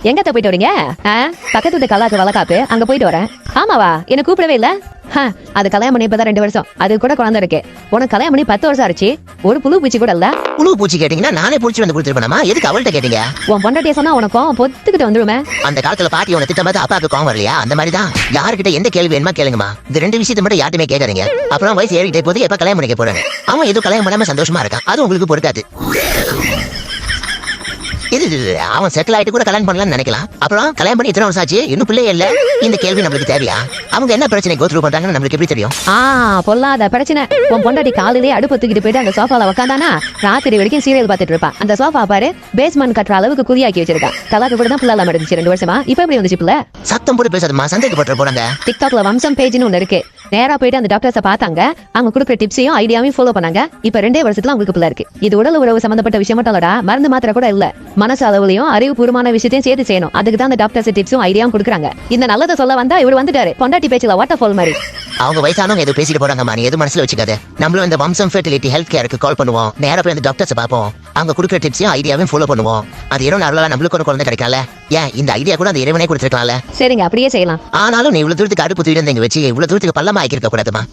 எங்கத்த போயிட்டு வரீங்க? பக்கத்து வீட்டு கல்லாக்கு வளக்காப்பு அங்க போயிட்டு வரேன். ஆமாவா? என்ன கூப்பிடவே இல்ல? அது கல்யாணம் பண்ணி இப்பதான் 2 வருஷம். அது கூட குழந்தை இருக்கு. உனக்கு கல்யாணம் பண்ணி 10 வருஷம் ஆச்சு. ஒரு புழு பூச்சி கூட இல்ல. புழு பூச்சி கேட்டீங்கன்னா நானே பூச்சி வந்து கொடுத்துருப்பேனா? எதுக்கு அவள்கிட்ட கேட்டீங்க? உன் பொண்டாட்டிய சொன்னா உனக்கும் பொத்துக்கிட்டு வந்துருமே. அந்த காலத்துல பாட்டி உன திட்டம் பார்த்து அப்பாவுக்கு கோவம் வரலையா? அந்த மாதிரிதான் யாருக்கிட்ட எந்த கேள்வி வேணுமா கேளுங்கம்மா. இந்த 2 விஷயத்தை மட்டும் யாருமே கேட்கறீங்க. அப்புறம் வயசு ஏறிட்டே போது எப்ப கல்யாணம் பண்ணிக்க போறாங்க. அவன் எதுவும் கல்யாணம் பண்ணாம சந்தோஷமா இருக்கான். அது உங்களுக்கு பொறுக்காது. இது அவன் செட்டில் ஆயிட்டு கூட கல்யாணம் பண்ணலாம்னு நினைக்கலாம். அப்புறம் கல்யாணம் பண்ணி இத்தனை வருஷம் ஆச்சு, இன்னும் பிள்ளையே இல்ல. இந்த கேள்வி நம்மளுக்கு தேவையா? அவங்க என்ன பிரச்சனை கோ த்ரூ பண்றாங்கன்னு நம்மளுக்கு எப்படி தெரியும்? பொல்லாத பிரச்சனை. உன் பொண்டாட்டி காலையிலே அடுப்பு தூக்கிட்டு போயிட்டு அந்த சோஃபால உட்காந்தானா ராத்திரி வரைக்கும் சீரியல் பார்த்துட்டு இருப்பா. அந்த சோஃபா பாரு பேஸ்மெண்ட் கட்டுற அளவுக்கு குதியாக்கி வச்சிருக்கா. தலாக்கு கூட தான் பிள்ளை நடந்துச்சு 2 வருஷமா. இப்ப எப்படி வந்துச்சு பிள்ளை? சத்தம் போட்டு பேசாதம்மா, சந்தேகப்பட்டு போறாங்க. டிக்டாக்ல வம்சம் பேஜ்னு ஒண்ணு இருக்கு. நேரா போயிட்டு அந்த டாக்டர்ஸை பார்த்தாங்க. அவங்க கொடுக்குற டிப்ஸையும் ஐடியாவையும் ஃபாலோ பண்ணாங்க. இப்ப 2 வருஷத்துல உங்களுக்கு பிள்ளை இருக்கு. இது உடல் உறவு சம்பந்தப்பட்ட விஷயம் மட்டும் இல்லடா, மருந்து மாத்திரை கூட இல்ல. மனசு அளவுலயும் அறிவுபூர்வமான விஷயத்தையும் சேர்த்து செய்யணும். அதுக்கு தான் அந்த டாக்டர்ஸ் டிப்ஸும் ஐடியாவும் கொடுக்குறாங்க. இந்த நல்லதை சொல்ல வந்தா இவர் வந்துட்டாரு பொண்டாட்டி பேச்சுல வாட்டர் ஃபால் மாதிரி. அவங்க வயசானவங்க எதுவும் பேசிட்டு போறாங்கம்மா, நீ எதுவும் மனசுல வச்சுக்காத. நம்மளும் இந்த வம்சம் ஃபெர்டிலிட்டி ஹெல்த் கேருக்கு கால் பண்ணுவோம். நேரா போய் அந்த டாக்டர்ஸ் பார்ப்போம். அவங்க கொடுக்குற டிப்ஸையும் ஐடியாவையும் ஃபாலோ பண்ணுவோம். அது ஏதோ நல்லா நம்மளுக்கு ஒரு குழந்தை கிடைக்கல. ஏன் இந்த ஐடியா கூட அந்த இறைவனே கொடுத்துருக்கலாம்ல. சரிங்க, அப்படியே செய்யலாம். ஆனாலும் நீ இவ்வளவு தூரத்துக்கு அடுப்பு தூக்கிட்டு வச்சு இவ்வளவு தூரத்துக்கு பள்ளமா ஆக்கியிருக்க கூடாதுமா.